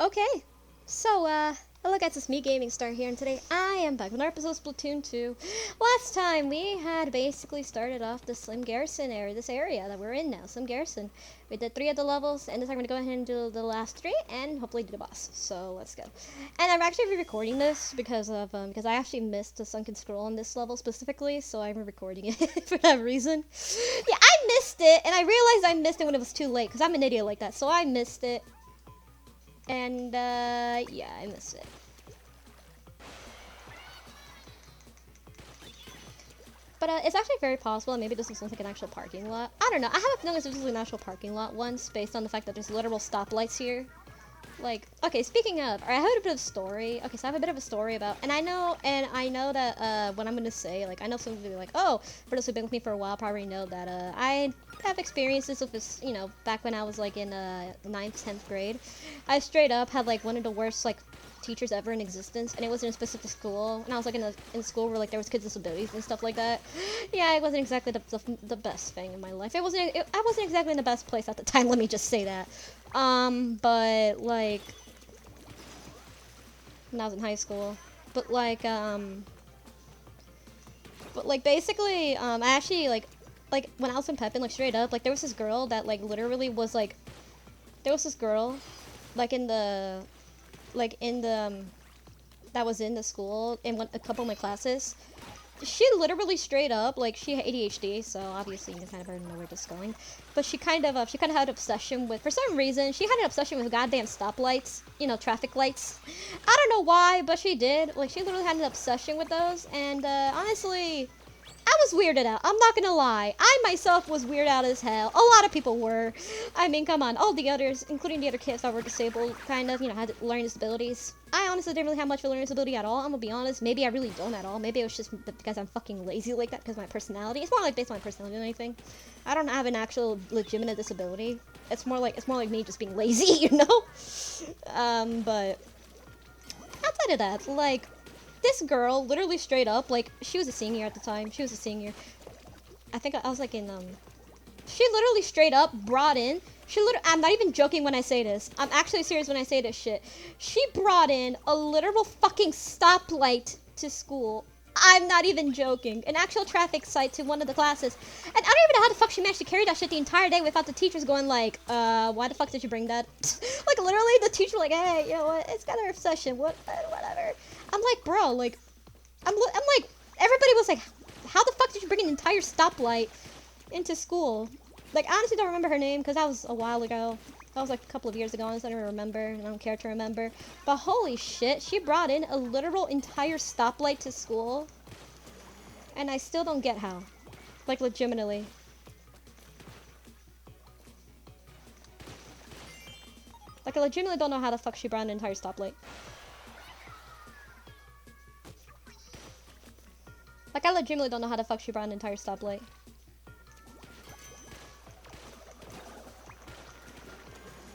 Okay, so, hello guys, it's me, Gaming Star here, and today I am back with another episode of Splatoon 2. Last time, we had basically started off the Slim Garrison area, this area that we're in now, Slim Garrison. We did 3 of the levels, and this time I'm going to go ahead and do the last 3, and hopefully do the boss. So, let's go. And I'm actually re-recording this because because I actually missed the Sunken Scroll on this level specifically, so I'm re-recording it for that reason. Yeah, I missed it, and I realized I missed it when it was too late, because I'm an idiot like that, so I missed it. And, yeah, I missed it. But, it's actually very possible that maybe this was like an actual parking lot. I don't know. I have a feeling this was an actual parking lot once, based on the fact that there's literal stoplights here. Like, okay, speaking of, I have a bit of a story. Okay, so I have a bit of a story about, and I know that, what I'm gonna say, like, I know some of you are like, oh, for those who've been with me for a while, probably know that, I have experiences with this, you know, back when I was, like, in, 9th, 10th grade. I straight up had, like, one of the worst, like, teachers ever in existence, and it wasn't a specific school, and I was, like, in school where, like, there was kids with disabilities and stuff like that. Yeah, it wasn't exactly the best thing in my life. I wasn't exactly in the best place at the time, let me just say that. But, like, when I was in high school. But, basically, I actually, like, when I was in Pepin, like, straight up, like, there was this girl that, like, literally was, like, there was this girl, like, that was in the school, in a couple of my classes. She literally straight up, like, she had ADHD, so obviously you can kind of already know where this is going. But she kind of had an obsession with, for some reason, she had an obsession with goddamn stoplights, you know, traffic lights. I don't know why, but she did. Like, she literally had an obsession with those, and, honestly, I was weirded out. I'm not gonna lie. I myself was weirded out as hell. A lot of people were. I mean, come on. All the others, including the other kids that were disabled, kind of, you know, had learning disabilities. I honestly didn't really have much of a learning disability at all. I'm gonna be honest. Maybe I really don't at all. Maybe it was just because I'm fucking lazy like that because of my personality. It's more like based on my personality than anything. I don't have an actual legitimate disability. It's more like me just being lazy, you know? But outside of that, like, this girl, literally straight up, like, she was a senior at the time. She was a senior. I think I was, like, in, she literally straight up brought in, I'm not even joking when I say this. I'm actually serious when I say this shit. She brought in a literal fucking stoplight to school. I'm not even joking. An actual traffic sight to one of the classes. And I don't even know how the fuck she managed to carry that shit the entire day without the teachers going like, why the fuck did you bring that? Like, literally, the teacher like, hey, you know what, it's got our obsession, whatever. I'm like, bro, like, I'm like, everybody was like, how the fuck did you bring an entire stoplight into school? Like, I honestly don't remember her name, because that was a while ago. That was like a couple of years ago, honestly, I don't remember, and I don't care to remember. But holy shit, she brought in a literal entire stoplight to school. And I still don't get how. Like, legitimately. Like, I legitimately don't know how the fuck she brought an entire stoplight. Like, I legitimately don't know how the fuck she brought an entire stoplight.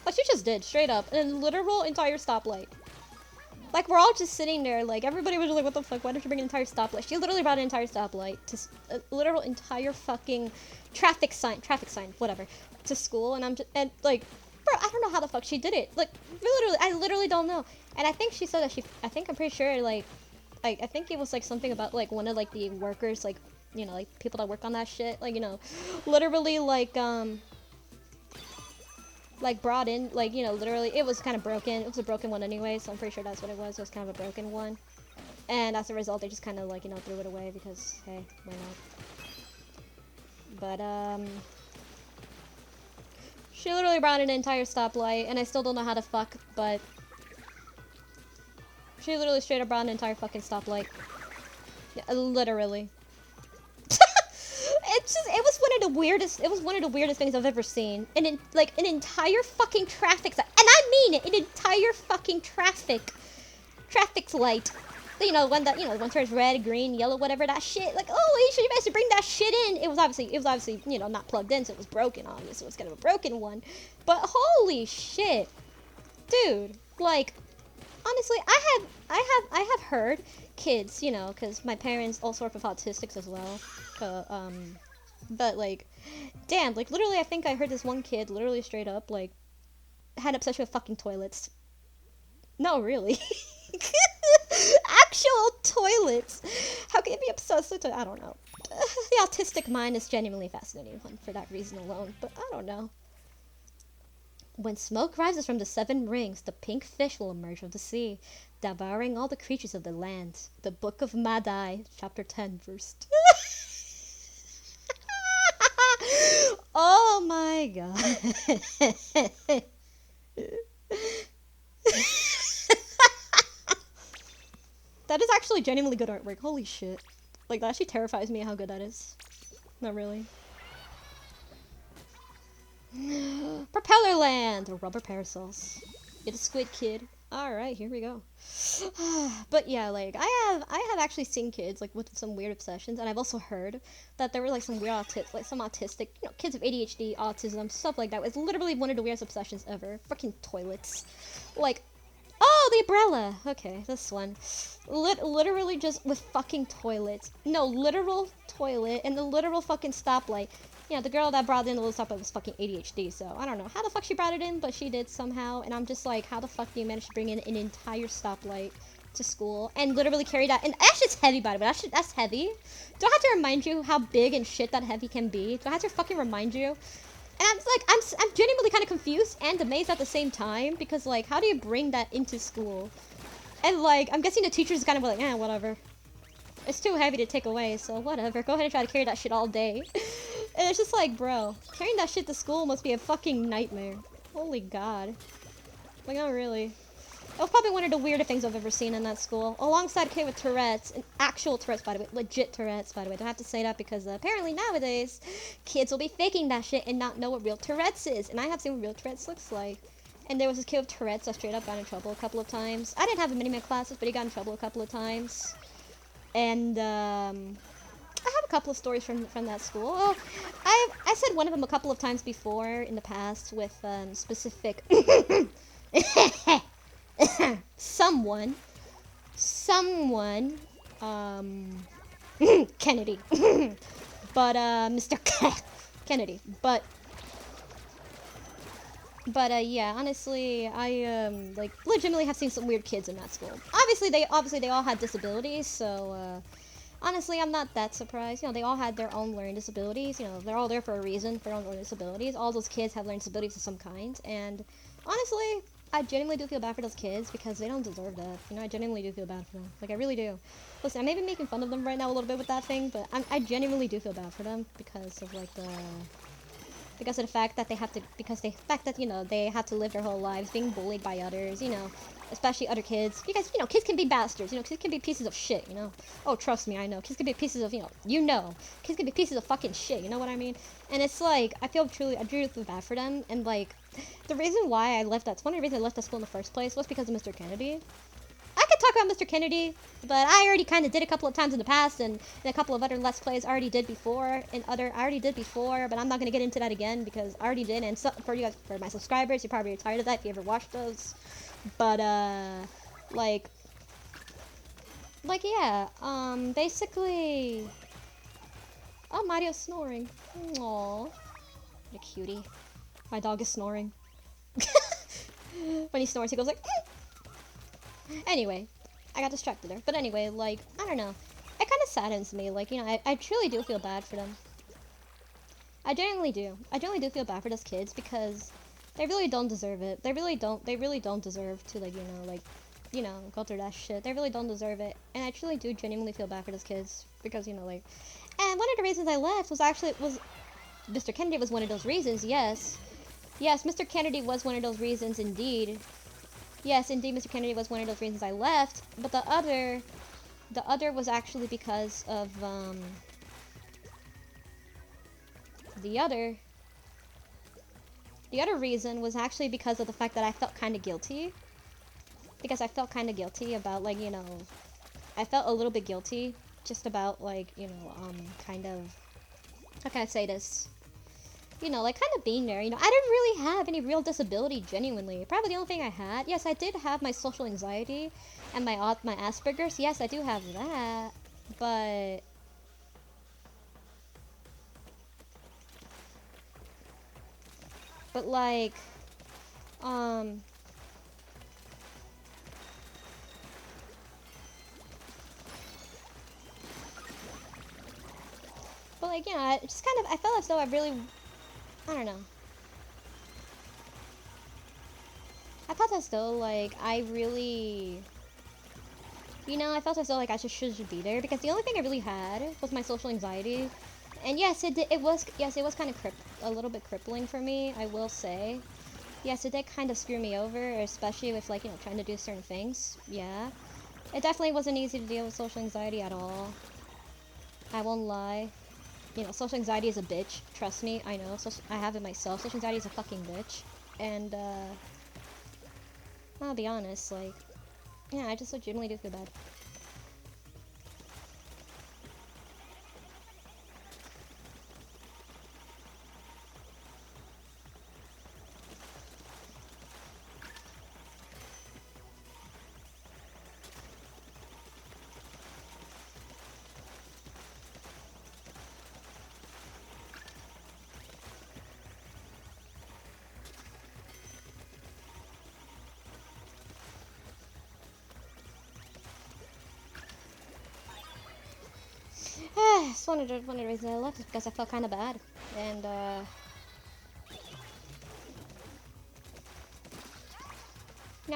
Like, she just did, straight up. A literal entire stoplight. Like, we're all just sitting there, like, everybody was like, what the fuck, why did you bring an entire stoplight? She literally brought an entire stoplight to, a literal entire fucking traffic sign, whatever, to school, and I'm just, and, like, bro, I don't know how the fuck she did it. Like, literally, I literally don't know. And I think she said that I'm pretty sure, like, I think it was, like, something about, like, one of, like, the workers, like, you know, like, people that work on that shit, like, you know, literally, like, brought in, like, you know, literally, it was kind of broken. It was a broken one anyway, so I'm pretty sure that's what it was. It was kind of a broken one. And as a result, they just kind of, like, you know, threw it away because, hey, why not? But, she literally brought an entire stoplight, and I still don't know how to fuck, but she literally straight up brought an entire fucking stoplight. Yeah, literally. It was one of the weirdest things I've ever seen. And like, an entire fucking traffic sign. And I mean it, an entire fucking traffic light. You know, when one turns red, green, yellow, whatever, that shit. Like, holy shit, you managed to bring that shit in. It was obviously, you know, not plugged in, so it was broken, obviously. It was kind of a broken one. But holy shit. Dude, like, honestly, I have heard kids, you know, because my parents also work with autistics as well. But, like, damn, like, literally, I think I heard this one kid literally straight up, like, had an obsession with fucking toilets. No, really. Actual toilets. How can you be obsessed with it? I don't know. The autistic mind is genuinely fascinating one for that reason alone, but I don't know. When smoke rises from the seven rings, the pink fish will emerge from the sea, devouring all the creatures of the land. The Book of Madai, chapter 10, verse 2. Oh my god. That is actually genuinely good artwork. Holy shit. Like, that actually terrifies me how good that is. Not really. Propeller land! Or rubber parasols. You're the squid kid. Alright, here we go. But yeah, like, I have actually seen kids, like, with some weird obsessions, and I've also heard that there were, like, some weird some autistic, you know, kids with ADHD, autism, stuff like that. It's literally one of the weirdest obsessions ever. Fucking toilets. Like, oh, the umbrella! Okay, this one. Literally just with fucking toilets. No, literal toilet and the literal fucking stoplight. Yeah, the girl that brought in the little stoplight was fucking ADHD, so I don't know how the fuck she brought it in, but she did somehow, and I'm just like, how the fuck do you manage to bring in an entire stoplight to school and literally carry that? And actually, it's heavy, by the way. That's heavy. Do I have to remind you how big and shit that heavy can be? Do I have to fucking remind you? And I'm like, I'm genuinely kind of confused and amazed at the same time, because like, how do you bring that into school? And like, I'm guessing the teachers kind of like, eh, whatever. It's too heavy to take away, so whatever. Go ahead and try to carry that shit all day. And it's just like, bro, carrying that shit to school must be a fucking nightmare. Holy god. Like, not really. It was probably one of the weirder things I've ever seen in that school. Alongside a kid with Tourette's, and actual Tourette's, by the way. Legit Tourette's, by the way. Don't have to say that because apparently nowadays, kids will be faking that shit and not know what real Tourette's is. And I have seen what real Tourette's looks like. And there was this kid with Tourette's that straight up got in trouble a couple of times. I didn't have him in my classes, but he got in trouble a couple of times. And, I have a couple of stories from that school. Oh, I said one of them a couple of times before in the past with, specific... someone, Kennedy, but Mr. Kennedy, but yeah, honestly, I like legitimately have seen some weird kids in that school. Obviously they all had disabilities, so honestly, I'm not that surprised. You know, they all had their own learning disabilities. You know, they're all there for a reason, for their own learning disabilities. All those kids have learning disabilities of some kind, and honestly, I genuinely do feel bad for those kids because they don't deserve that. You know, I genuinely do feel bad for them. Like, I really do. Listen, I may be making fun of them right now a little bit with that thing, but I genuinely do feel bad for them because of, like, because of the fact that they have to, you know, they have to live their whole lives being bullied by others, you know, especially other kids. Because, you know, kids can be bastards, you know, kids can be pieces of shit, you know. Oh, trust me, I know. Kids can be pieces of, kids can be pieces of fucking shit, you know what I mean? And it's like, I truly feel bad for them, and, like, the reason why I left that, one of the reasons I left that school in the first place was because of Mr. Kennedy. I could talk about Mr. Kennedy, but I already kind of did a couple of times in the past, and in a couple of other Let's Plays I already did before, but I'm not going to get into that again because I already did, and so, for you guys, for my subscribers, you're probably tired of that if you ever watched those. But, like, yeah, basically... Oh, Mario's snoring. Aww. What a cutie. My dog is snoring. When he snores, he goes like... Anyway, I got distracted there. But anyway, like, I don't know. It kind of saddens me. Like, you know, I truly do feel bad for them. I genuinely do. I genuinely do feel bad for those kids because they really don't deserve it. They really don't deserve to, like, you know, go through that shit. They really don't deserve it. And I truly do genuinely feel bad for those kids because, you know, like... And one of the reasons I left was actually... Mr. Kennedy was one of those reasons, yes. Yes, Mr. Kennedy was one of those reasons, indeed. Yes, indeed, Mr. Kennedy was one of those reasons I left. But the other was actually because of, the other reason was actually because of the fact that I felt kind of guilty. Because I felt kind of guilty about, like, you know, I felt a little bit guilty just about, like, you know, kind of, how can I say this? You know, like, kind of being there, you know, I didn't really have any real disability, genuinely. Probably the only thing I had, yes, I did have my social anxiety and my Asperger's. Yes, I do have that, but... But, like, But like, I just kind of, I felt as though I really, I don't know. I felt as though like I really, I felt as though like I should be there because the only thing I really had was my social anxiety. And yes, it was kind of a little bit crippling for me, I will say. Yes, it did kind of screw me over, especially with like, trying to do certain things. Yeah. It definitely wasn't easy to deal with social anxiety at all. I won't lie. Social anxiety is a bitch. Trust me, I know. I have it myself. Social anxiety is a fucking bitch. And, I'll be honest, like, yeah, I just legitimately do feel bad. It's one of the reasons I left is because I felt kind of bad. And, I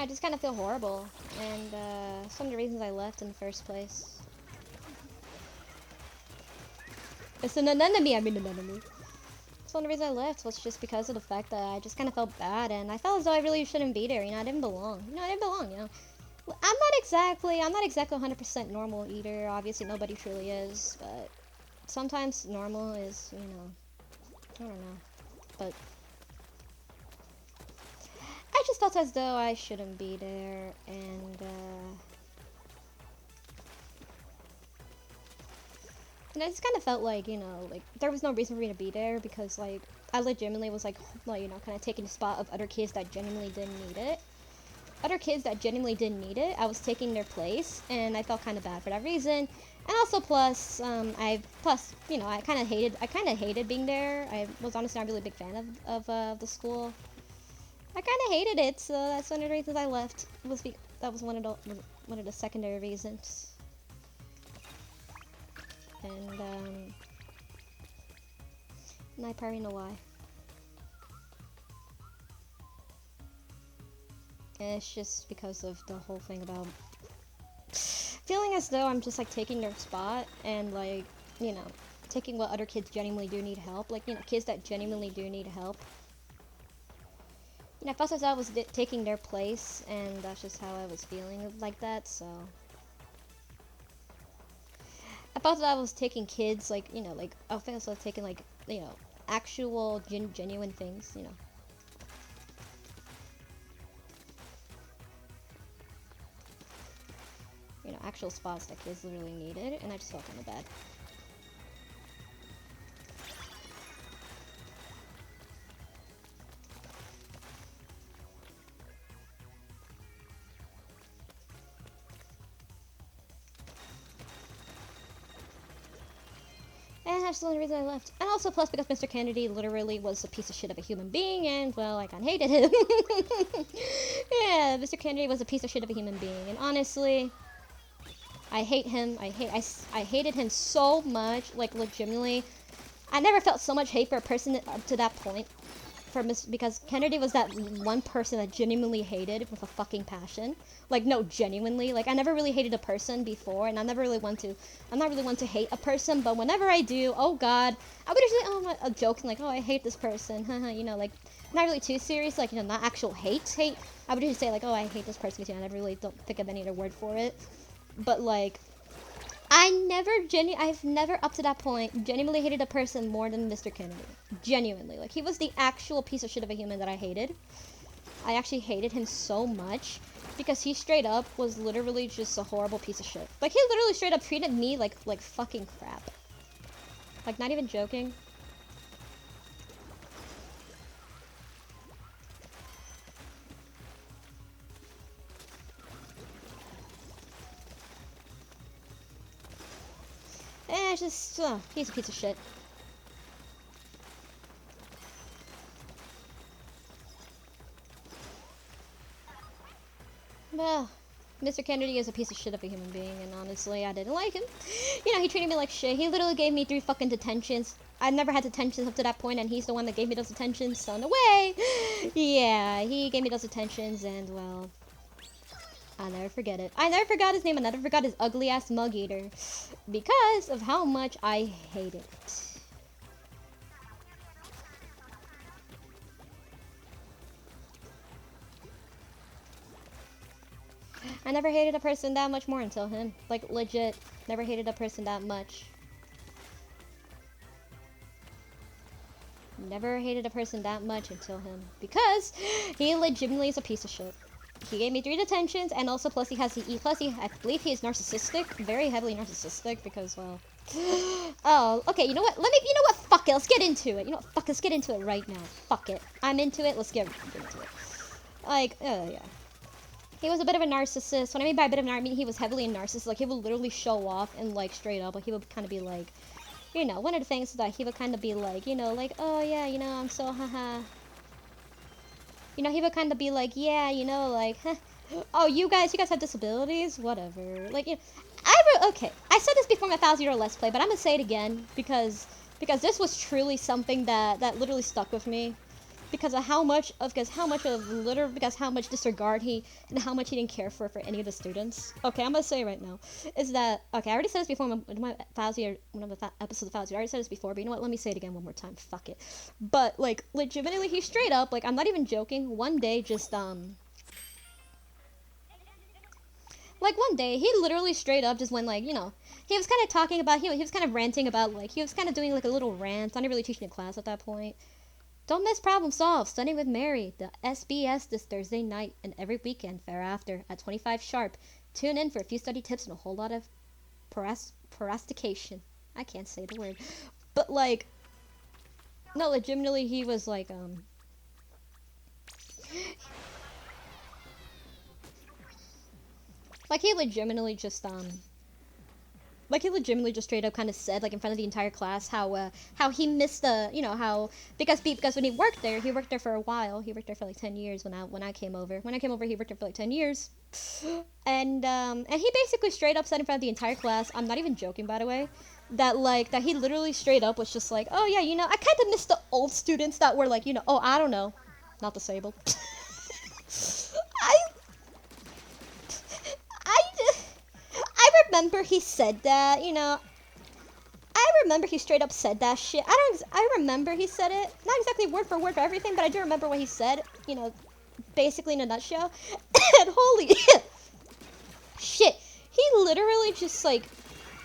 just kind of feel horrible. And, it's one of the reasons I left in the first place. It's an enemy, I mean an enemy. So one of the reasons I left was just because of the fact that I just kind of felt bad, and I felt as though I really shouldn't be there. I didn't belong. I didn't belong. I'm not exactly 100% normal either. Obviously, nobody truly is, but sometimes normal is, I don't know. But I just felt as though I shouldn't be there, and I just kind of felt like, like there was no reason for me to be there because, like, I legitimately was like, kind of taking the spot of other kids that genuinely didn't need it. Other kids that genuinely didn't need it, I was taking their place, and I felt kind of bad for that reason. And also, plus, I kind of hated being there. I was honestly not really a big fan of the school. I kind of hated it, so that's one of the reasons I left. That was one of the secondary reasons. And and I probably know why. And it's just because of the whole thing about feeling as though I'm just like taking their spot and like, taking what other kids genuinely do need help. Like, kids that genuinely do need help. I felt as though I was taking their place, and that's just how I was feeling like that, so. I felt that I was taking kids, like, I felt as though I was taking, like, actual genuine things, actual spots that kids literally needed, and I just felt kind of bad. And that's the only reason I left. And also, plus, because Mr. Kennedy literally was a piece of shit of a human being, and, well, I kinda hated him. Yeah, Mr. Kennedy was a piece of shit of a human being, and honestly, I hate him. I hated him so much, like, legitimately. I never felt so much hate for a person up to that point. Because Kennedy was that one person that genuinely hated with a fucking passion. Like, no, genuinely. Like, I never really hated a person before, and I'm not really one to hate a person, but whenever I do, oh god, I would usually, joking, like, oh, I hate this person, like, not really too serious, like, not actual hate. I would just say, like, oh, I hate this person, because I never really don't think of any other word for it. But, like, I've never up to that point genuinely hated a person more than Mr. Kennedy. Genuinely. Like, he was the actual piece of shit of a human that I hated. I actually hated him so much because he straight up was literally just a horrible piece of shit. Like, he literally straight up treated me like fucking crap. Like, not even joking. It's just, he's a piece of shit. Well, Mr. Kennedy is a piece of shit of a human being, and honestly, I didn't like him. You know, he treated me like shit. He literally gave me 3 fucking detentions. I never had detentions up to that point, and he's the one that gave me those detentions, so in a way, yeah, he gave me those detentions, and well, I'll never forget it. I never forgot his name, I never forgot his ugly-ass mug eater, because of how much I hate it. I never hated a person that much more until him. Like, legit, never hated a person that much. Never hated a person that much until him. Because he legitimately is a piece of shit. He gave me 3 detentions, and also plus he has the I believe he is narcissistic. Very heavily narcissistic, because, well... Oh, okay, you know what? You know what? Fuck it, let's get into it. You know what? Fuck, let's get into it right now. Fuck it. I'm into it, let's get into it. Like, yeah. He was a bit of a narcissist. What I mean by a bit of a narcissist, I mean he was heavily a narcissist. Like, he would literally show off and, like, straight up. Like, he would kind of be like, you know, one of the things that he would kind of be like, you know, like, oh, yeah, you know, I'm so, haha. You know, he would kind of be like, yeah, you know, like, huh. Oh, you guys have disabilities? Whatever. Like, you know, okay. I said this before my 1,000-year Let's Play, but I'm gonna say it again because this was truly something that literally stuck with me. Because how much disregard and how much he didn't care for any of the students. Okay, I'm gonna say right now is that okay. I already said this before in my one of the episodes of 1,000. I already said this before, but you know what? Let me say it again one more time. Fuck it. But like legitimately, he straight up like I'm not even joking. One day, just like one day, he literally straight up just went like he was kind of talking about he was kind of ranting about like he was kind of doing like a little rant. I'm not really teaching a class at that point. Don't miss Problem Solve, Studying with Mary, the SBS this Thursday night and every weekend thereafter at 25 sharp. Tune in for a few study tips and a whole lot of parastication. I can't say the word. But like, no, legitimately he was like, like he legitimately just straight up kind of said, like in front of the entire class, how he missed because when he worked there for a while. He worked there for like 10 years when I came over. When I came over, he worked there for like 10 years, and he basically straight up said in front of the entire class. I'm not even joking, by the way, that he literally straight up was just like, oh yeah, you know, I kind of miss the old students that were like, you know, oh I don't know, not disabled. I remember he said that, you know. I remember he straight up said that shit. I remember he said it. Not exactly word for word for everything, but I do remember what he said, you know, basically in a nutshell. And holy shit. He literally just like,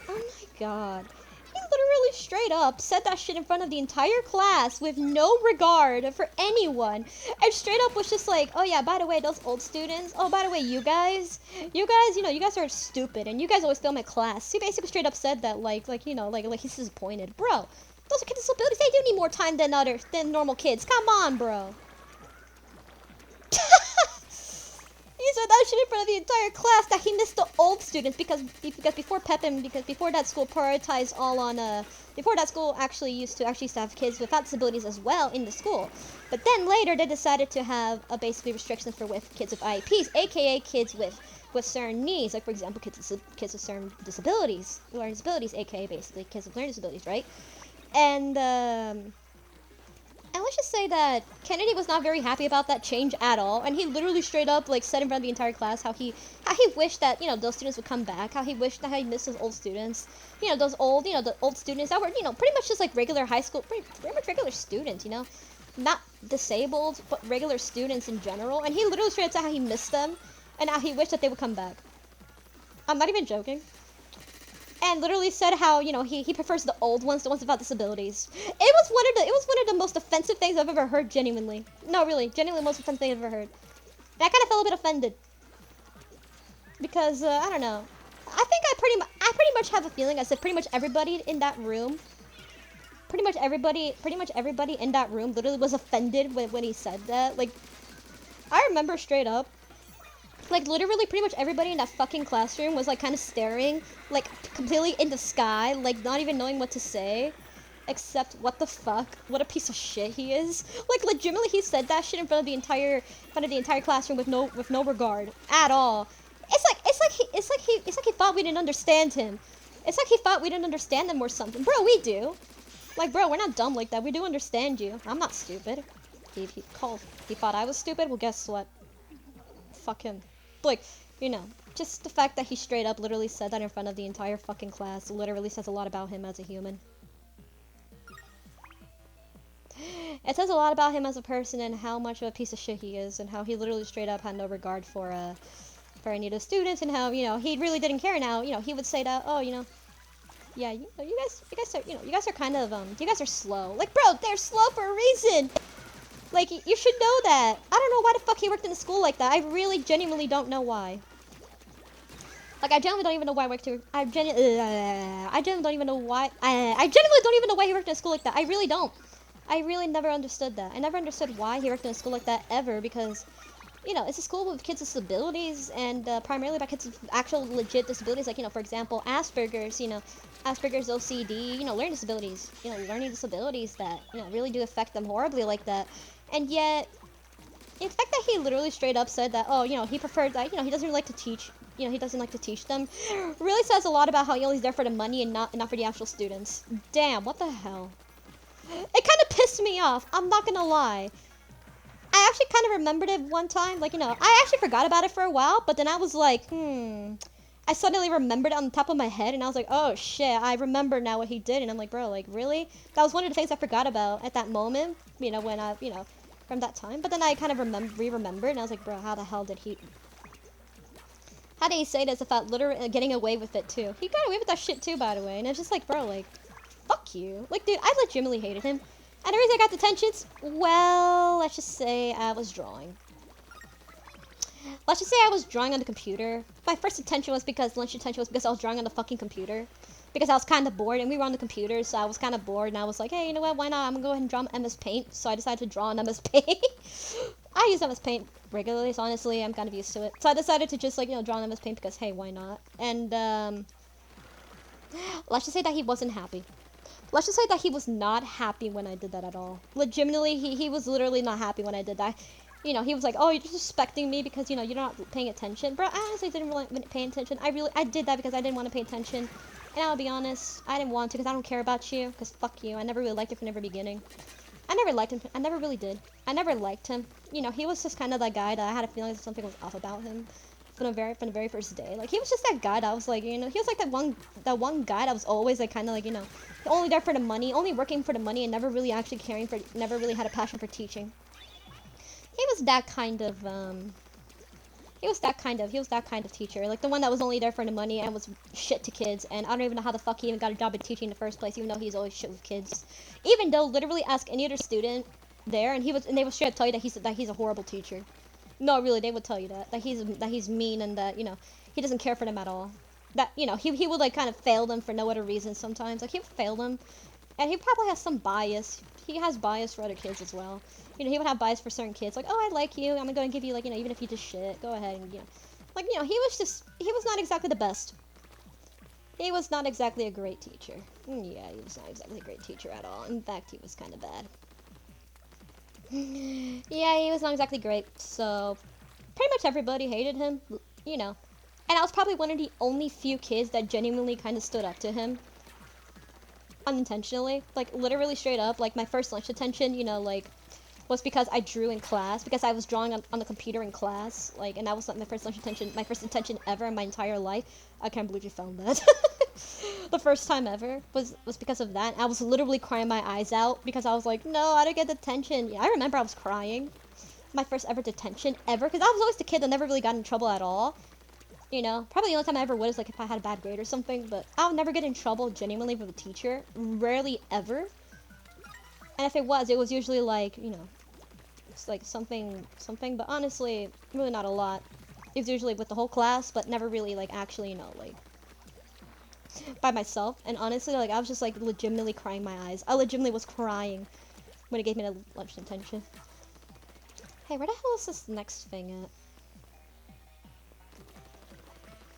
oh my god. He literally straight up said that shit in front of the entire class with no regard for anyone. And straight up was just like, oh yeah, by the way, those old students, oh by the way, you guys, you know, you guys are stupid and you guys always fail my class. He basically straight up said that like he's disappointed. Bro, those are kids with disabilities, they do need more time than normal kids. Come on, bro. He said that shit in front of the entire class that he missed the old students because before that school prioritized all on before that school actually used to have kids without disabilities as well in the school, but then later they decided to have basically restrictions for with kids with IEPs, aka kids with certain needs, like for example kids with certain disabilities, learning disabilities, aka basically kids with learning disabilities, right? And let's just say that Kennedy was not very happy about that change at all, and he literally straight up like said in front of the entire class how he wished that, you know, those students would come back, how he wished that he missed those old students, you know, the old students that were, you know, pretty much just like regular high school, pretty much regular students, you know, not disabled, but regular students in general, and he literally straight up said how he missed them, and how he wished that they would come back. I'm not even joking. And literally said how, you know, he prefers the old ones, the ones without disabilities. It was one of the most offensive things I've ever heard, genuinely. No, really, genuinely the most offensive thing I've ever heard. And I kind of felt a bit offended. Because, I don't know. I think I pretty much have a feeling as if pretty much everybody in that room, pretty much everybody in that room literally was offended when he said that. Like, I remember straight up, like, literally pretty much everybody in that fucking classroom was, like, kind of staring, like, completely in the sky, like, not even knowing what to say, except, what the fuck, what a piece of shit he is. Like, legitimately, he said that shit in front of the entire classroom with no regard at all. It's it's like he thought we didn't understand him. It's like he thought we didn't understand him or something. Bro, we do. Like, bro, we're not dumb like that. We do understand you. I'm not stupid. He thought I was stupid. Well, guess what? Fuck him. Like, you know, just the fact that he straight up literally said that in front of the entire fucking class literally says a lot about him as a human. It says a lot about him as a person and how much of a piece of shit he is, and how he literally straight up had no regard for any of the students, and how, you know, he really didn't care. Now, you know, he would say that, oh, you know, yeah, you guys are, you know, you guys are kind of, you guys are slow. Like, bro, they're slow for a reason. Like, you should know that. I don't know why the fuck he worked in a school like that. I really genuinely don't know why. Like, I genuinely don't even know why I worked here. I genuinely don't even know why. I genuinely don't even know why he worked in a school like that. I really don't. I really never understood that. I never understood why he worked in a school like that ever, because, you know, it's a school with kids with disabilities, and primarily by kids with actual legit disabilities, like, you know, for example, Asperger's, you know, Asperger's, OCD, you know, learning disabilities that, you know, really do affect them horribly like that. And yet, the fact that he literally straight up said that, oh, you know, he preferred that, you know, he doesn't really like to teach, you know, he doesn't like to teach them, really says a lot about how he only's there for the money and not for the actual students. Damn, what the hell? It kind of pissed me off, I'm not gonna lie. I actually kind of remembered it one time, like, you know, I actually forgot about it for a while, but then I was like, I suddenly remembered it on the top of my head, and I was like, oh shit, I remember now what he did, and I'm like, bro, like, really? That was one of the things I forgot about at that moment, you know, when I, you know, from that time, but then I kind of re-remembered, and I was like, bro, how the hell did he say this without literally getting away with it, too? He got away with that shit, too, by the way, and it's just like, bro, like, fuck you. Like, dude, I legitimately hated him. And the reason I got detentions, well, let's just say I was drawing. Let's just say I was drawing on the computer. My first detention was because, lunch detention was because I was drawing on the fucking computer. Because I was kind of bored, and we were on the computer, so I was kind of bored, and I was like, hey, you know what, why not? I'm gonna go ahead and draw on MS Paint. So I decided to draw on MS Paint. I use MS Paint regularly, so honestly, I'm kind of used to it. So I decided to just, like, you know, draw on MS Paint because, hey, why not? And, let's just say that he wasn't happy. Let's just say that he was not happy when I did that at all. Legitimately, he was literally not happy when I did that. You know, he was like, oh, you're disrespecting me because, you know, you're not paying attention. Bro, I honestly didn't really pay attention. I did that because I didn't want to pay attention. And I'll be honest, I didn't want to because I don't care about you. Because fuck you. I never really liked him from the very beginning. I never liked him. I never really did. I never liked him. You know, he was just kind of that guy that I had a feeling that something was off about him. From the very first day. Like, he was just that guy that was like, you know, he was like that one guy that was always like kind of like, you know, only there for the money, only working for the money, and never really actually never really had a passion for teaching. He was that kind of teacher, like the one that was only there for the money and was shit to kids, and I don't even know how the fuck he even got a job in teaching in the first place, even though he's always shit with kids. Even though literally ask any other student there, and they would straight up tell you that he's a horrible teacher. No, really, they would tell you that he's mean, and that, you know, he doesn't care for them at all. That, you know, he would like kind of fail them for no other reason sometimes. Like, he would fail them, and he probably has some bias. He has bias for other kids as well. You know, he would have bias for certain kids. Like, oh, I like you. I'm gonna go and give you, like, you know, even if you just shit, go ahead and, you know, like, you know, he was not exactly the best. He was not exactly a great teacher. Yeah, he was not exactly a great teacher at all. In fact, he was kind of bad. Yeah, he was not exactly great, so pretty much everybody hated him, you know. And I was probably one of the only few kids that genuinely kind of stood up to him. Unintentionally. Like, literally straight up, like, my first lunch detention, you know, like, was because I drew in class, because I was drawing on the computer in class, like, and that was like my first detention ever in my entire life. I can't believe you found that. The first time ever was because of that. I was literally crying my eyes out because I was like, no, I didn't get detention. Yeah, I remember I was crying. My first ever detention ever, because I was always the kid that never really got in trouble at all. You know, probably the only time I ever would is like if I had a bad grade or something, but I would never get in trouble genuinely with a teacher. Rarely ever. And if it was usually like, you know, it's like something, but honestly, really not a lot. It was usually with the whole class, but never really like actually, you know, like by myself. And honestly, like, I was just like legitimately crying my eyes. I legitimately was crying when it gave me the lunch detention. Hey, where the hell is this next thing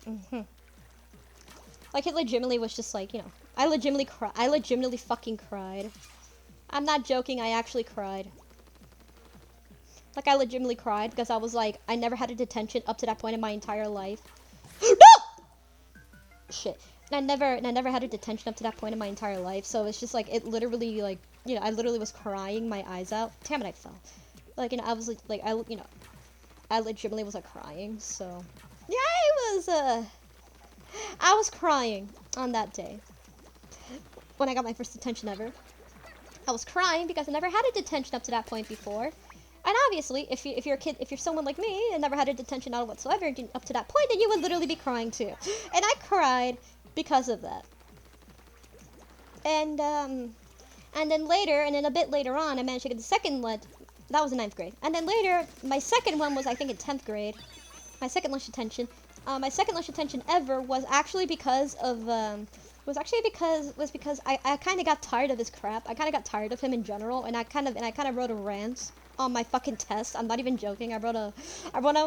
at? Like, it legitimately was just like, you know, I legitimately fucking cried. I'm not joking, I actually cried. Like, I legitimately cried because I was like, I never had a detention up to that point in my entire life. No! Shit. And I never had a detention up to that point in my entire life. So it's just like, it literally, like, you know, I literally was crying my eyes out. Damn it, I fell. Like, you know, I was like, I legitimately was like crying. So, yeah, I was crying on that day when I got my first detention ever. I was crying because I never had a detention up to that point before. And obviously, if you're a kid, if you're someone like me and never had a detention at all whatsoever up to that point, then you would literally be crying too. And I cried because of that. And then later, and then a bit later on, I managed to get the second lunch. That was in 9th grade. And then later, my second one was, I think, in 10th grade. My second lunch detention. My second lunch detention ever was actually because of, was because I kind of got tired of his crap. I kind of got tired of him in general, and I kind of wrote a rant on my fucking test. I'm not even joking. I wrote out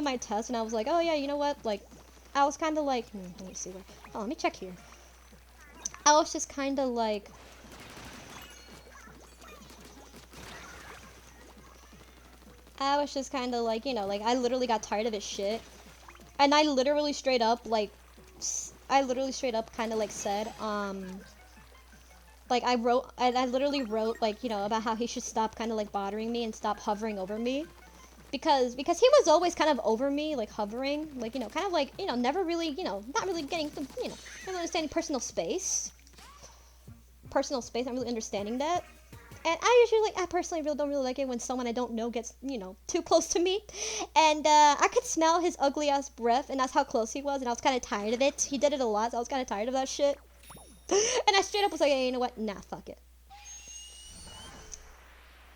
my test, and I was like, oh yeah, you know what? Like, I was kind of like, let me see where. Oh, let me check here. I was just kind of like. I was just kind of like, you know, like, I literally got tired of his shit. And I literally straight up, like, kind of, like, said, like, I literally wrote, like, you know, about how he should stop kind of, like, bothering me and stop hovering over me. Because he was always kind of over me, like, hovering. Like, you know, kind of, like, you know, never really, you know, not really getting, you know, not understanding personal space. I'm really understanding that. And I personally really don't really like it when someone I don't know gets, you know, too close to me. And I could smell his ugly ass breath, and that's how close he was, and I was kind of tired of it. He did it a lot, so I was kind of tired of that shit. And I straight up was like, hey, you know what? Nah, fuck it.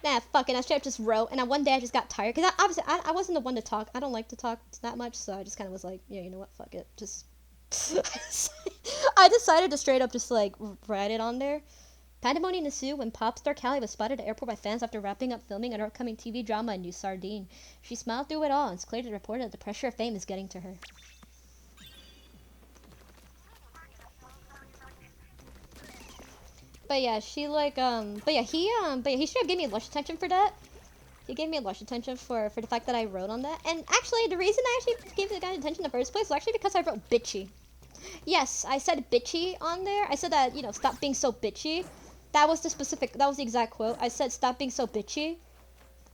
Nah, fuck it. I straight up just wrote, and one day I just got tired, because obviously I wasn't the one to talk. I don't like to talk that much, so I just kind of was like, yeah, you know what? Fuck it. Just, I decided to straight up just, like, write it on there. Pandemonium ensued when pop star Callie was spotted at the airport by fans after wrapping up filming an upcoming TV drama in New Sardine. She smiled through it all, and it's clear to the reporter that the pressure of fame is getting to her. But yeah, he straight up gave me lunch attention for that. He gave me lunch attention for the fact that I wrote on that. And actually, the reason I actually gave the guy attention in the first place was actually because I wrote bitchy. Yes, I said bitchy on there. I said that, you know, stop being so bitchy. That was the exact quote. I said, stop being so bitchy.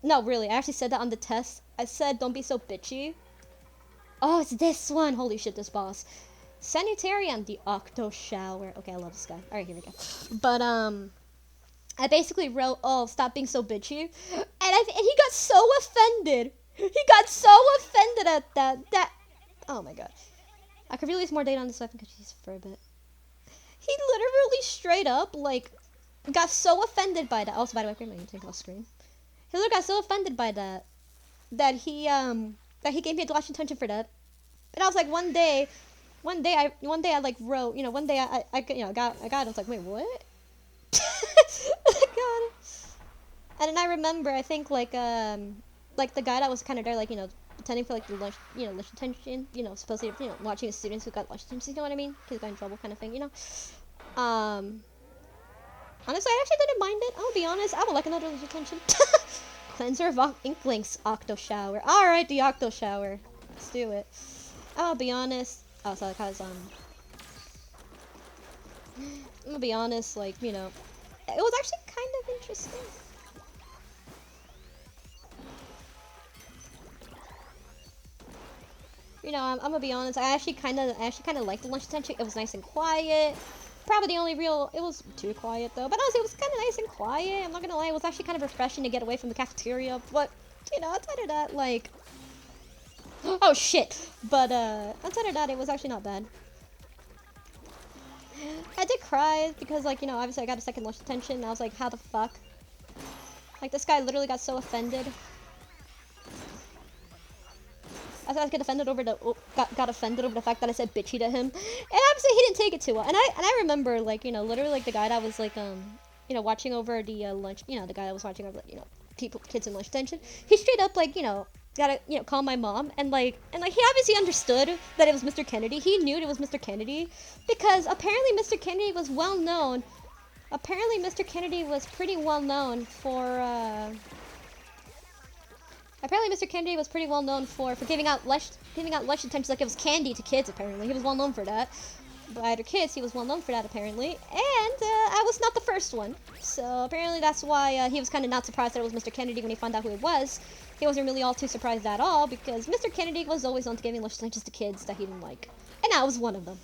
No, really, I actually said that on the test. I said, don't be so bitchy. Oh, it's this one. Holy shit, this boss. Sanitarium, the Octo shower. Okay, I love this guy. Alright, here we go. But, I basically wrote, oh, stop being so bitchy. And he got so offended. He got so offended at that. Oh my god. I could really use more data on this weapon because she's for a bit. He literally straight up, like, got so offended by that. Also, by the way, let me take off screen. He literally got so offended by that he gave me a lot of attention for that. And I was like, one day I like wrote, you know, one day I was like, wait, what? I got it. And then I remember, I think like the guy that was kind of there, like, you know, attending for like the lunch, you know, lunch attention, you know, supposedly, you know, watching the students who got lunch attention, you know what I mean? Kids got in trouble, kind of thing, you know. Honestly, I actually didn't mind it. I'll be honest. I would like another lunch attention. Cleanser of Inklings, Octo shower. All right, the Octo shower. Let's do it. I'll be honest. Oh, so because I'm gonna be honest. Like, you know, it was actually kind of interesting. You know, I'm gonna be honest. I actually kind of liked the lunch attention. It was nice and quiet. Probably the only real. It was too quiet though. But honestly, it was kind of nice and quiet. I'm not gonna lie. It was actually kind of refreshing to get away from the cafeteria. But you know, outside of that, like, oh shit. But outside of that, it was actually not bad. I did cry because, like, you know, obviously I got a second lunch attention. And I was like, how the fuck? Like, this guy literally got so offended. I got offended over the fact that I said bitchy to him, and obviously he didn't take it too well. And I remember, like, you know, literally, like, the guy that was like you know, watching over the lunch, you know, the guy that was watching over, you know, kids in lunch attention. He straight up, like, you know, gotta, you know, call my mom, and like he obviously understood that it was Mr. Kennedy. He knew it was Mr. Kennedy because apparently Mr. Kennedy was well known. Apparently Mr. Kennedy was pretty well known for Apparently, Mr. Kennedy was pretty well known for giving out lunch attentions like it was candy to kids. Apparently, he was well known for that. By other kids, he was well known for that apparently. And I was not the first one, so apparently that's why he was kind of not surprised that it was Mr. Kennedy when he found out who it was. He wasn't really all too surprised at all because Mr. Kennedy was always known to giving lunches to kids that he didn't like, and I was one of them.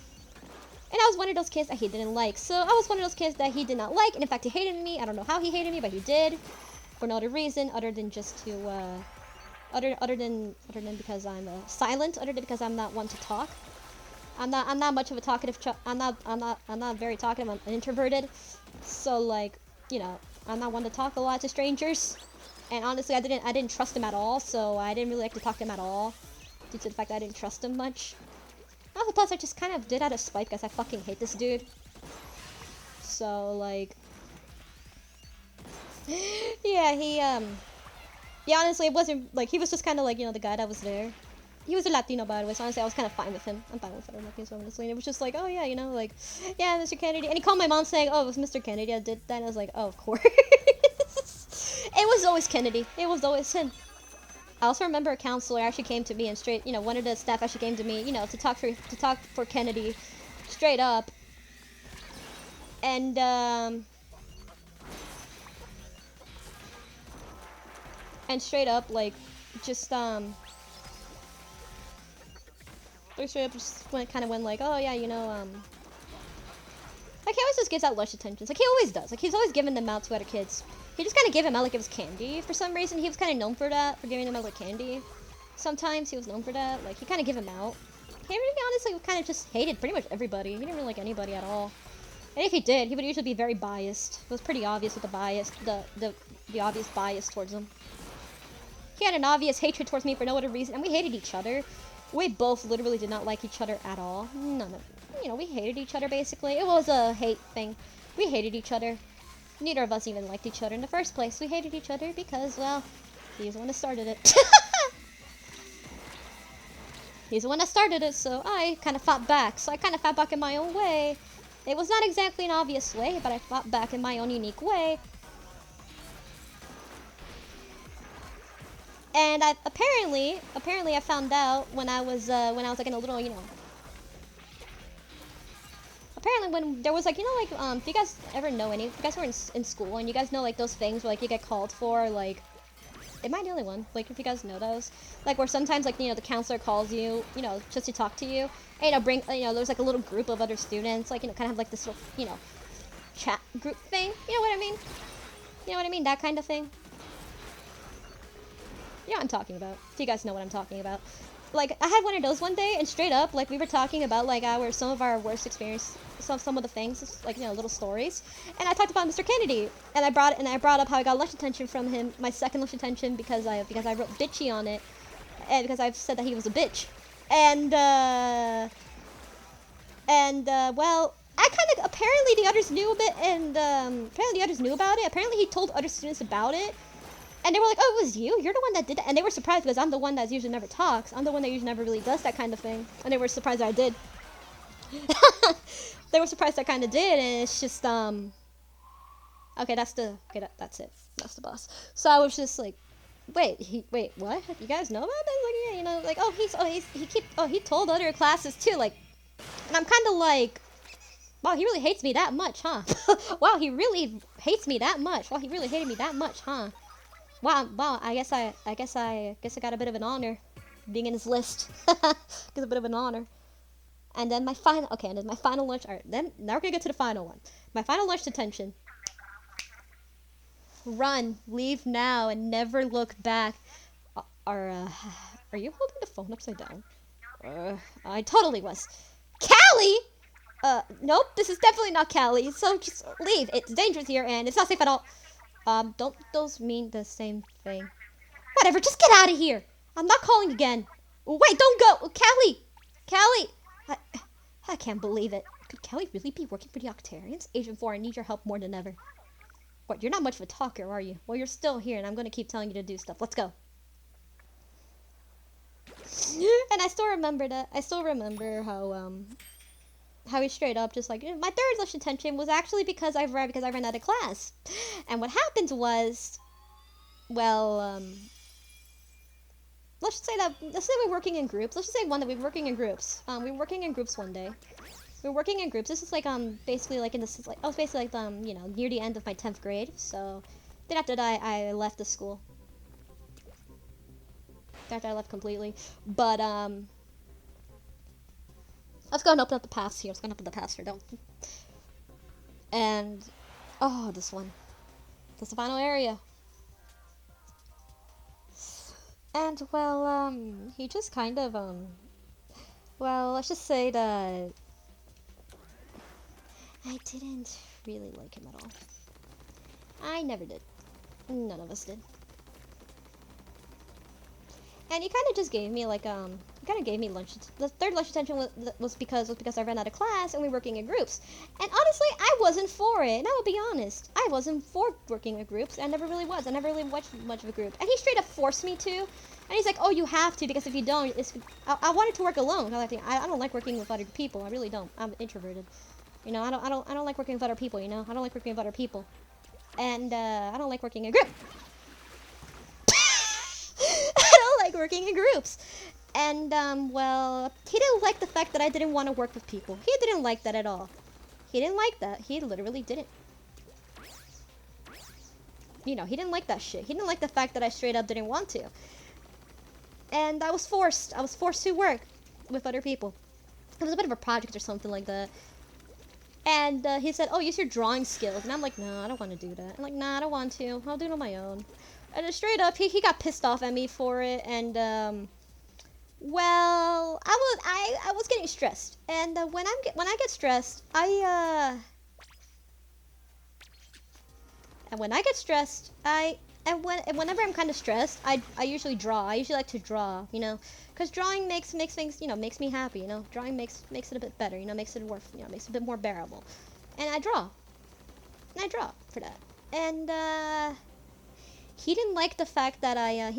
And I was one of those kids that he didn't like. So I was one of those kids that he did not like, and in fact he hated me. I don't know how he hated me, but he did, for no other reason other than just to other than because I'm silent, other than because I'm not one to talk. I'm not much of a talkative. I'm not very talkative. I'm introverted, so like, you know, I'm not one to talk a lot to strangers. And honestly, I didn't trust him at all, so I didn't really like to talk to him at all, due to the fact that I didn't trust him much. Also, plus I just kind of did out of spite because I fucking hate this dude. So like, yeah, yeah, honestly, it wasn't like he was just kind of like, you know, the guy that was there. He was a Latino, by the way, so honestly, I was kind of fine with him. I'm fine with other Latinos, honestly. And it was just like, oh, yeah, you know, like, yeah, Mr. Kennedy. And he called my mom saying, oh, it was Mr. Kennedy that did that. And I was like, oh, of course. It was always Kennedy. It was always him. I also remember a counselor actually came to me and straight, you know, one of the staff actually came to me, you know, to talk for Kennedy straight up. And straight up, like, just, straight up just kind of went like, oh yeah, you know, like he always just gives out lunch attentions, like he always does, like he's always giving them out to other kids. He just kind of gave them out like it was candy for some reason. He was kind of known for that, for giving them out like candy. Sometimes he was known for that, like he kind of gave them out. He really honestly kind of just hated pretty much everybody. He didn't really like anybody at all. And if he did, he would usually be very biased. It was pretty obvious with the bias, the obvious bias towards him. He had an obvious hatred towards me for no other reason, and we hated each other. We both literally did not like each other at all. None of, you know, we hated each other basically. It was a hate thing. We hated each other. Neither of us even liked each other in the first place. We hated each other because, well, he's the one that started it. He's the one that started it, so I kind of fought back. So I kind of fought back in my own way. It was not exactly an obvious way, but I fought back in my own unique way. And apparently I found out when I was like in a little, you know. Apparently when there was like, you know, like if you guys ever know if you guys were in school and you guys know like those things where like you get called for, like, am I the only one? Like if you guys know those, like where sometimes like, you know, the counselor calls you, you know, just to talk to you, and, you know, bring, you know, there's like a little group of other students, like, you know, kind of have like this little, you know, chat group thing. You know what I mean? You know what I mean? That kind of thing. You know what I'm talking about. Do you guys know what I'm talking about? Like, I had one of those one day, and straight up, like, we were talking about, like, some of our worst experience, some of the things, like, you know, little stories. And I talked about Mr. Kennedy, and I brought up how I got lunch attention from him, my second lunch attention, because I wrote bitchy on it, and because I've said that he was a bitch. And well, I kind of, apparently the others knew a bit, and, apparently the others knew about it. Apparently he told other students about it. And they were like, oh, it was you? You're the one that did that? And they were surprised because I'm the one that usually never talks. I'm the one that usually never really does that kind of thing. And they were surprised that I did. They were surprised that I kind of did, and it's just, okay, that's it. That's the boss. So I was just like, wait, what? You guys know about this? Like, yeah, you know, like, he told other classes too, like, and I'm kind of like, wow, he really hates me that much, huh? Wow, he really hates me that much. Wow, he really hated me that much, huh? Wow, I guess I got a bit of an honor being in his list. It's a bit of an honor. And then my final lunch. All right, then now we're gonna get to the final one. My final lunch detention. Run, leave now, and never look back. Are you holding the phone upside down? I totally was. Callie! Nope, this is definitely not Callie. So just leave. It's dangerous here, and it's not safe at all. Don't those mean the same thing? Whatever, just get out of here. I'm not calling again. Wait, don't go. Callie! I can't believe it. Could Callie really be working for the Octarians? Agent 4, I need your help more than ever. What, you're not much of a talker, are you? Well, you're still here, and I'm going to keep telling you to do stuff. Let's go. And I still remember that. I still remember how he straight up just like, my third lunch detention was actually because I ran out of class. And what happened was, well, let's say we're working in groups. Let's just say one that we're working in groups. We were working in groups one day. We were working in groups. This is like basically like in this like I was basically like you know, near the end of my 10th grade. So then after that I left the school. After I left completely. But let's go and open up the paths here. Let's go and open the paths here. Don't. And oh, this one. That's the final area. And well, he just kind of well, let's just say that I didn't really like him at all. I never did. None of us did. And he kind of just gave me like he kind of gave me lunch. The third lunch detention was because I ran out of class and we were working in groups. And honestly, I wasn't for it. And I will be honest, I wasn't for working in groups. I never really was. I never really watched much of a group. And he straight up forced me to. And he's like, "Oh, you have to, because if you don't, it's." I wanted to work alone. I don't like working with other people. I really don't. I'm introverted. You know, I don't like working with other people. You know, I don't like working with other people. And I don't like working in groups. I don't like working in groups. And well, he didn't like the fact that I didn't want to work with people. He didn't like that at all. He didn't like that. He literally didn't. You know, he didn't like that shit. He didn't like the fact that I straight up didn't want to. And I was forced to work with other people. It was a bit of a project or something like that. And he said, "Oh, use your drawing skills." And I'm like, "No, I don't want to do that." I'm like, "Nah, I don't want to. I'll do it on my own." And then straight up, he got pissed off at me for it. And well, I was getting stressed. And when I get stressed, whenever I'm kind of stressed, I usually draw. I usually like to draw, you know, because drawing makes things, you know, makes me happy, you know. Drawing makes it a bit better, you know, makes it worth, you know, makes it a bit more bearable. And I draw. And I draw for that. And he didn't like the fact that I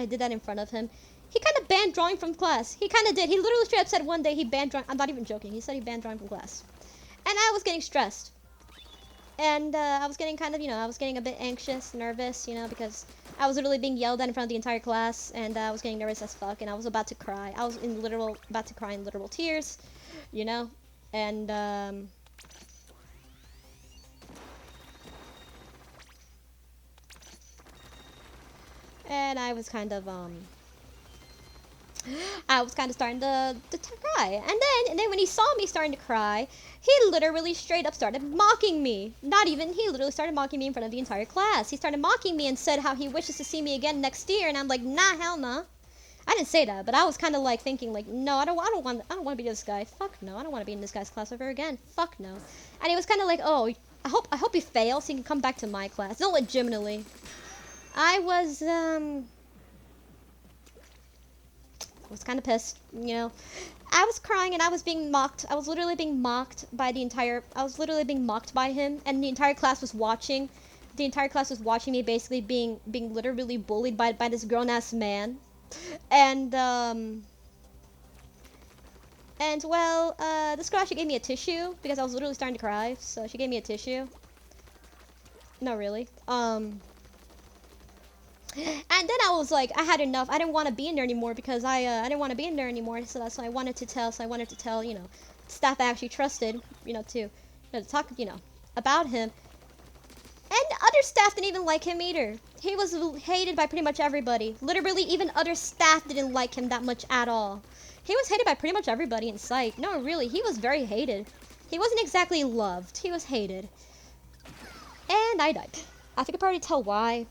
did that in front of him. He kind of banned drawing from class. He kind of did. He literally straight up said one day he banned drawing. I'm not even joking. He said he banned drawing from class. And I was getting stressed. And I was getting kind of, you know, I was getting a bit anxious, nervous, you know, because I was literally being yelled at in front of the entire class, and I was getting nervous as fuck, and I was about to cry. I was about to cry in literal tears, you know, and I was kind of starting to cry. And then when he saw me starting to cry, he literally straight up started mocking me. He literally started mocking me in front of the entire class. He started mocking me and said how he wishes to see me again next year. And I'm like, nah, hell nah. I didn't say that, but I was kind of like thinking like, no, I don't want to be this guy. Fuck no, I don't want to be in this guy's class ever again. Fuck no. And he was kind of like, oh, I hope he fails so he can come back to my class. No, legitimately. I was kind of pissed, you know. I was crying and I was being mocked. I was literally being mocked by him, and the entire class was watching. The entire class was watching me basically being literally bullied by this grown-ass man. And well, this girl actually gave me a tissue because I was literally starting to cry, so she gave me a tissue. No, really. And then I was like, I had enough. I didn't want to be in there anymore because I didn't want to be in there anymore. So that's why I wanted to tell, you know, staff I actually trusted, you know, to talk, you know, about him. And other staff didn't even like him either. He was hated by pretty much everybody. Literally, even other staff didn't like him that much at all. He was hated by pretty much everybody in sight. No, really, he was very hated. He wasn't exactly loved. He was hated. And I died. I think I could already tell why.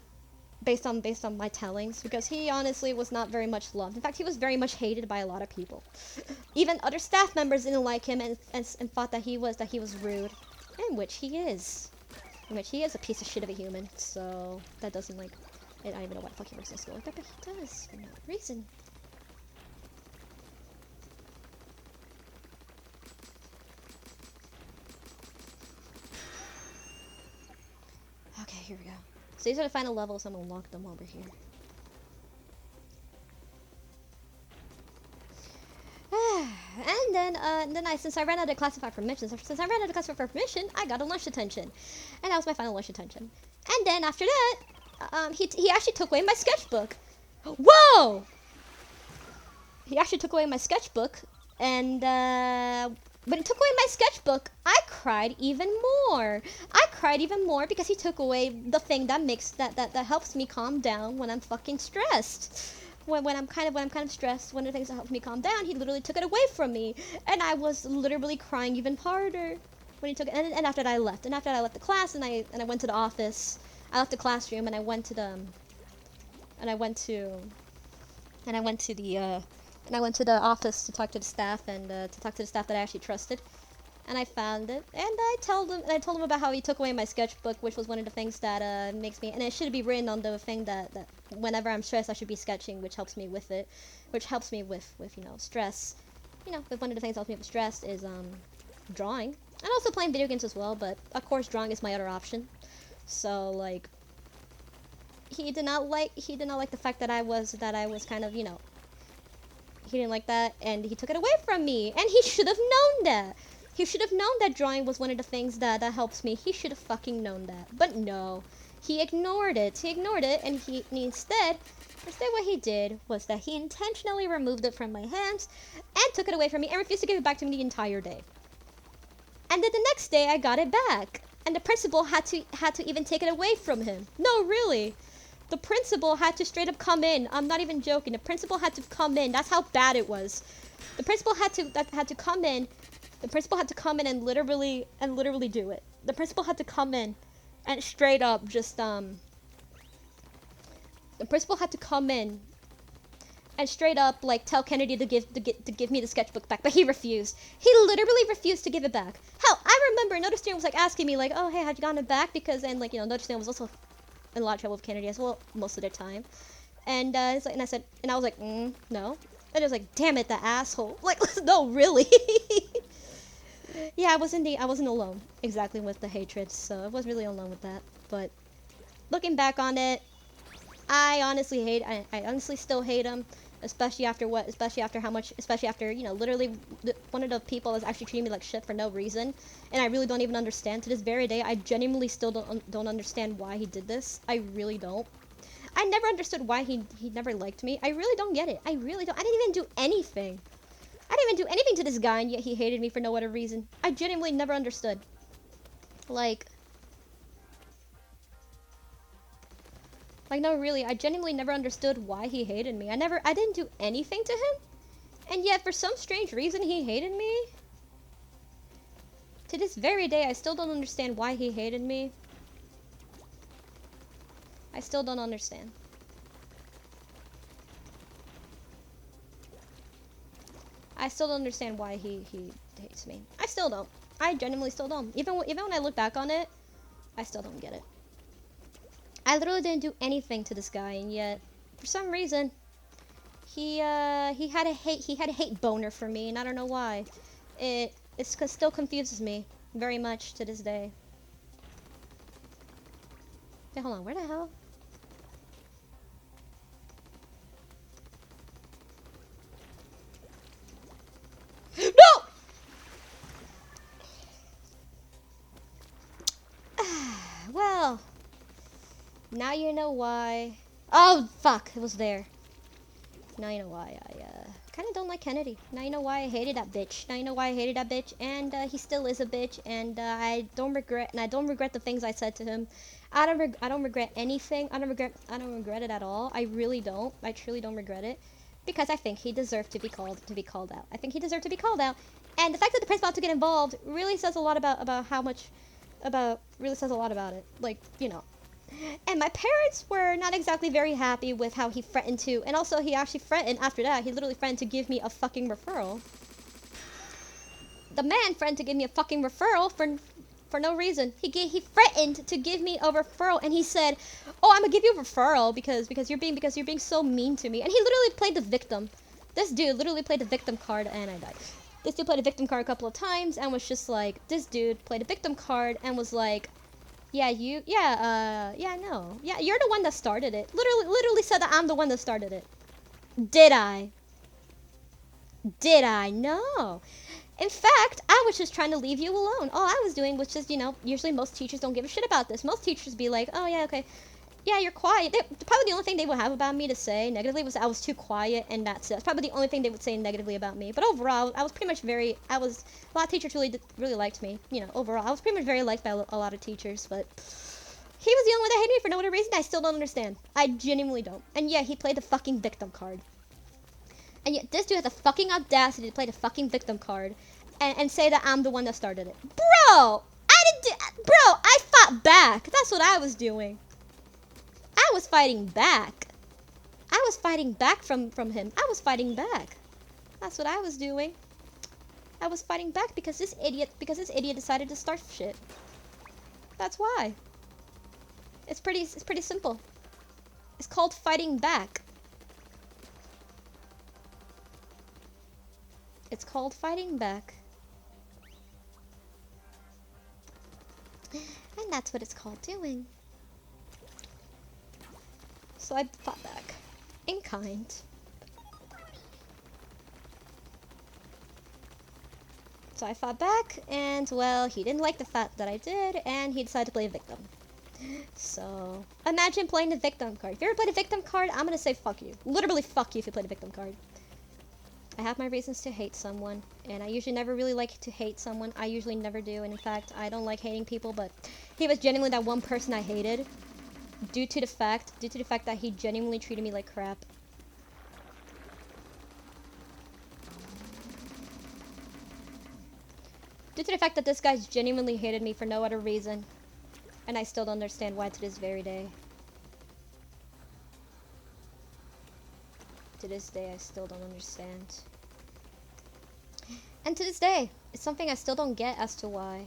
Based on my tellings, because he honestly was not very much loved. In fact, he was very much hated by a lot of people. Even other staff members didn't like him and thought that he was rude, in which he is. In which he is a piece of shit of a human. So that doesn't like. I don't even know why the fuck he works in school like that, but he does for no reason. Okay, here we go. So these are the final levels. I'm gonna lock them over here. And then since I ran out of classified permissions, I got a lunch detention, and that was my final lunch detention. And then after that, he actually took away my sketchbook. Whoa! he actually took away my sketchbook, and when he took away my sketchbook, I cried even more. I cried even more because he took away the thing that that helps me calm down when I'm fucking stressed. When I'm kind of stressed, one of the things that helps me calm down, he literally took it away from me, and I was literally crying even harder when he took it. And after that, I left. And after that, I left the class, and I went to the office. I left the classroom, and I went to the and I went to and I went to the and I went to the office to talk to the staff, and to talk to the staff that I actually trusted. And I found it, and I told him about how he took away my sketchbook, which was one of the things that makes me, and it should be written on the thing that whenever I'm stressed, I should be sketching, which helps me with it, which helps me with stress. But one of the things that helps me with stress is drawing, and also playing video games as well. But of course, drawing is my other option. So like, he did not like the fact that I was kind of, he didn't like that, and he took it away from me, and he should have known that. He should have known that drawing was one of the things that helps me. He should have fucking known that. But no, he ignored it. And he instead what he did was that he intentionally removed it from my hands and took it away from me and refused to give it back to me the entire day. And then the next day I got it back, and the principal had to even take it away from him. No, really. The principal had to straight up come in. I'm not even joking. The principal had to come in. That's how bad it was. The principal had to come in. The principal had to come in and literally do it. The principal had to come in and straight up just the principal had to come in and straight up like tell Kennedy to give me the sketchbook back, but he refused. He literally refused to give it back. Hell, I remember another student was like asking me like, "Oh, hey, have you gotten it back?" Because and like, another student was also in a lot of trouble with Kennedy as well most of the time. And it's like, and I was like, no. And it was like, damn it, the asshole. Like, no, really. Yeah, I wasn't alone exactly with the hatred, so I wasn't really alone with that. But looking back on it, I honestly still hate him, especially after literally one of the people is actually treating me like shit for no reason, and I really don't even understand to this very day. I genuinely still don't understand why he did this. I really don't. I never understood why he never liked me. I really don't get it. I really don't. I didn't even do anything. I didn't even do anything to this guy, and yet he hated me for no other reason. I genuinely never understood. Like, no, really, I genuinely never understood why he hated me. I didn't do anything to him, and yet for some strange reason he hated me. To this very day, I still don't understand why he hated me. I still don't understand. I still don't understand why he hates me. I still don't. I genuinely still don't. Even when I look back on it, I still don't get it. I literally didn't do anything to this guy, and yet for some reason he had a hate boner for me, and I don't know why. It still confuses me very much to this day. Hey, hold on, where the hell? No! Well, now you know why. Oh, fuck, it was there. Now you know why I kind of don't like Kennedy. Now you know why I hated that bitch. Now you know why I hated that bitch, and he still is a bitch, and I don't regret the things I said to him. I don't regret anything. I don't regret it at all. I really don't. I truly don't regret it, because I think he deserved to be called out. I think he deserved to be called out, and the fact that the principal had to get involved really says a lot really says a lot about it. Like, And my parents were not exactly very happy with how he threatened to, and also he actually threatened after that. He literally threatened to give me a fucking referral. The man threatened to give me a fucking referral for no reason. He threatened to give me a referral, and he said, "Oh, I'm gonna give you a referral because you're being so mean to me." And he literally played the victim. This dude literally played the victim card, and I died. This dude played a victim card a couple of times and was just like, this dude played a victim card and was like, no. Yeah, you're the one that started it. Literally said that I'm the one that started it. Did I? No. In fact, I was just trying to leave you alone. All I was doing was just, usually most teachers don't give a shit about this. Most teachers be like, oh yeah, okay. Yeah, you're quiet. Probably the only thing they would have about me to say negatively was I was too quiet, and that's it. That's probably the only thing they would say negatively about me. But overall, I was pretty much very. A lot of teachers really liked me. You know, overall, I was pretty much very liked by a lot of teachers. But he was the only one that hated me for no other reason. I still don't understand. I genuinely don't. And yeah, he played the fucking victim card. And yet this dude has the fucking audacity to play the fucking victim card, and say that I'm the one that started it. Bro, I fought back. That's what I was doing. I was fighting back. I was fighting back from him. I was fighting back. That's what I was doing. I was fighting back because this idiot decided to start shit. That's why. It's pretty simple. It's called fighting back. It's called fighting back. And that's what it's called doing. So I fought back. In kind. So I fought back, and well, he didn't like the fact that I did, and he decided to play a victim. So, imagine playing the victim card. If you ever played a victim card, I'm gonna say fuck you. Literally fuck you if you played a victim card. I have my reasons to hate someone, and I usually never really like to hate someone. I usually never do, and in fact, I don't like hating people, but he was genuinely that one person I hated. Due to the fact that he genuinely treated me like crap. Due to the fact that this guy's genuinely hated me for no other reason. And I still don't understand why to this very day. To this day, I still don't understand. And to this day, it's something I still don't get as to why.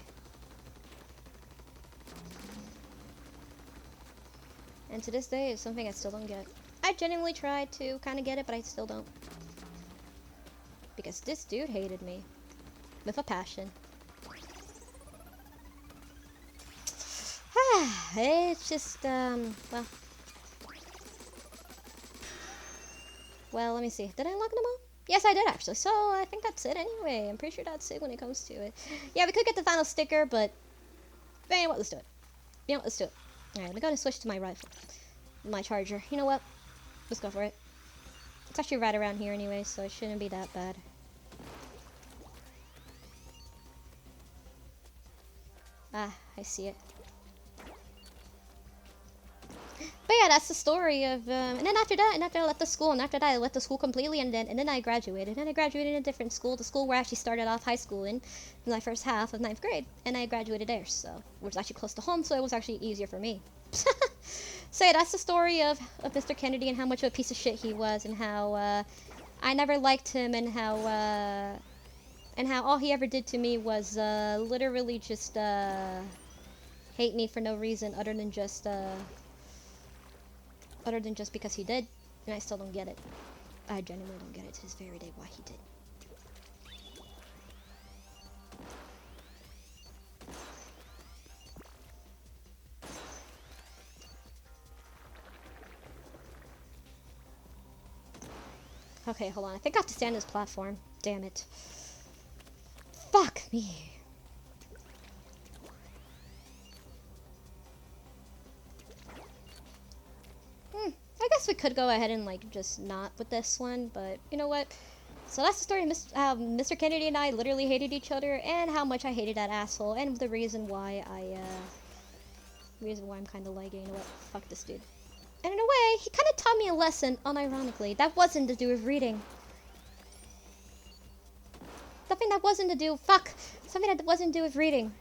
And to this day, it's something I still don't get. I genuinely tried to kind of get it, but I still don't. Because this dude hated me. With a passion. It's just, well. Well, let me see. Did I unlock them all? Yes, I did actually. So, I think that's it anyway. I'm pretty sure that's it when it comes to it. Yeah, we could get the final sticker, but... you know what? Let's do it. You know what? Let's do it. Alright, let me go and switch to my rifle. My charger. You know what? Let's go for it. It's actually right around here anyway, so it shouldn't be that bad. Ah, I see it. But yeah, that's the story of, and then after I left the school, and after that I left the school completely, and then I graduated. And I graduated in a different school, the school where I actually started off high school in my first half of 9th grade. And I graduated there, so, it was actually close to home, so it was actually easier for me. So yeah, that's the story of Mr. Kennedy and how much of a piece of shit he was, and how, I never liked him, and how all he ever did to me was, literally just, hate me for no reason other than just because he did, and I still don't get it. I genuinely don't get it to this very day why he did. Okay, hold on. I think I have to stand on this platform. Damn it. Fuck me. I guess we could go ahead and, like, just not with this one, but you know what? So that's the story of Mr. Kennedy and I literally hated each other, and how much I hated that asshole, and the reason why I'm kind of like, you know what? Fuck this dude. And in a way, he kind of taught me a lesson, unironically. That wasn't to do with reading. Something that wasn't to do with reading.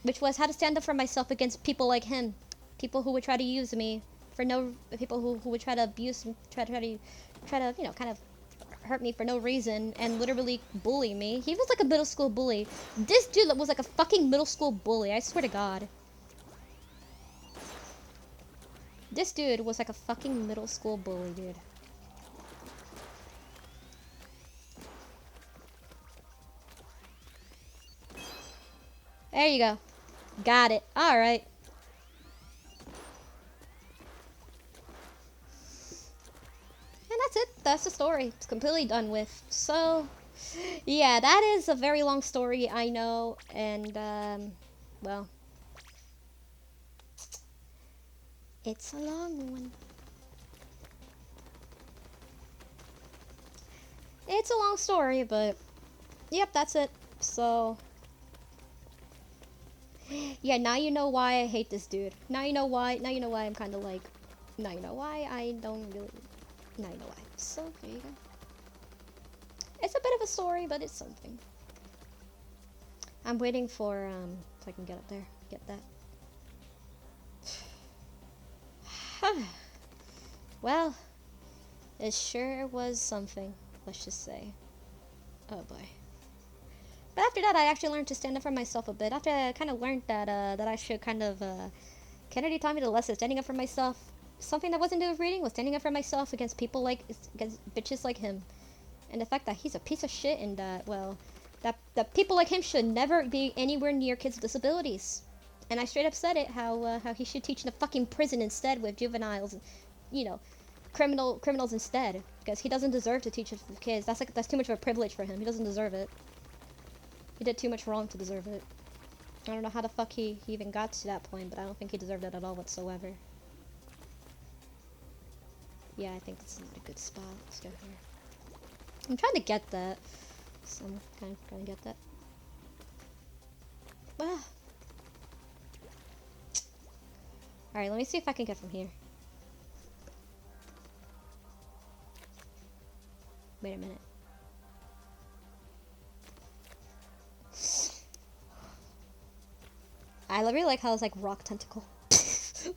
Which was how to stand up for myself against people like him. People who would try to use me for no... People who would try to abuse... Try to, you know, kind of hurt me for no reason and literally bully me. He was like a middle school bully. This dude was like a fucking middle school bully, I swear to God. This dude was like a fucking middle school bully, dude. There you go. Got it. Alright. And that's it. That's the story. It's completely done with. So, yeah, that is a very long story, I know. And, well... It's a long one. It's a long story, but yep, that's it. So yeah, now you know why I hate this dude. Now you know why. Now you know why I'm kind of like. Now you know why I don't really. Now you know why. So there you go. It's a bit of a story, but it's something. I'm waiting for so I can get up there, get that. Well, it sure was something. Let's just say. Oh boy. But after that, I actually learned to stand up for myself a bit. After I kind of learned that that I should kind of Kennedy taught me the lesson of standing up for myself. Something that wasn't doing with reading was standing up for myself against people like against bitches like him, and the fact that he's a piece of shit and that well, that people like him should never be anywhere near kids with disabilities. And I straight up said it how he should teach in a fucking prison instead with juveniles, you know, criminals instead because he doesn't deserve to teach with kids. That's too much of a privilege for him. He doesn't deserve it. He did too much wrong to deserve it. I don't know how the fuck he even got to that point, but I don't think he deserved it at all whatsoever. Yeah, I think this is not a good spot. Let's go here. I'm trying to get that. So I'm kind of trying to get that. Ah. Alright, let me see if I can get from here. Wait a minute. I really like how it's like rock tentacle.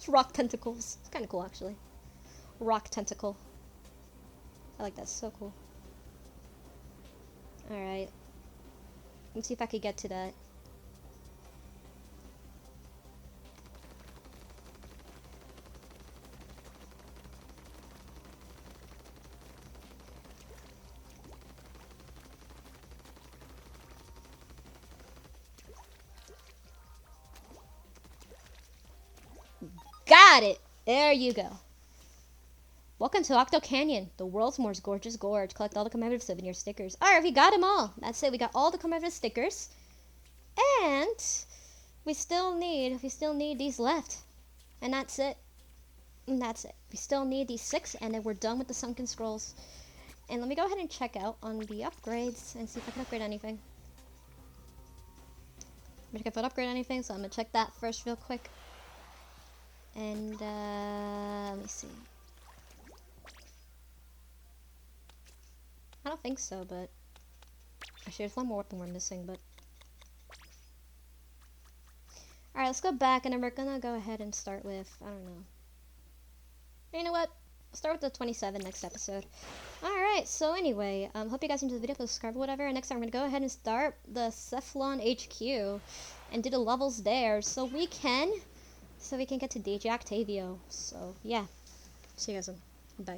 Rock tentacles. It's kind of cool, actually. Rock tentacle. I like that. So cool. Alright. Let's see if I can get to that. Got it! There you go. Welcome to Octo Canyon, the world's most gorgeous gorge. Collect all the commemorative souvenir stickers. Alright, we got them all. That's it. We got all the commemorative stickers. And we still need these left. And that's it. And that's it. We still need these 6 and then we're done with the sunken scrolls. And let me go ahead and check out on the upgrades and see if I can upgrade anything. I'm check if I can upgrade anything, so I'm gonna check that first real quick. And let me see. I don't think so, but actually there's one more weapon we're missing, but alright, let's go back and then we're gonna go ahead and start with, I don't know. You know what? I'll start with the 27 next episode. Alright, so anyway, hope you guys enjoyed the video, subscribe or whatever, and next time we're gonna go ahead and start the Cephalon HQ and do the levels there so we can get to DJ Octavio. So yeah. See you guys then.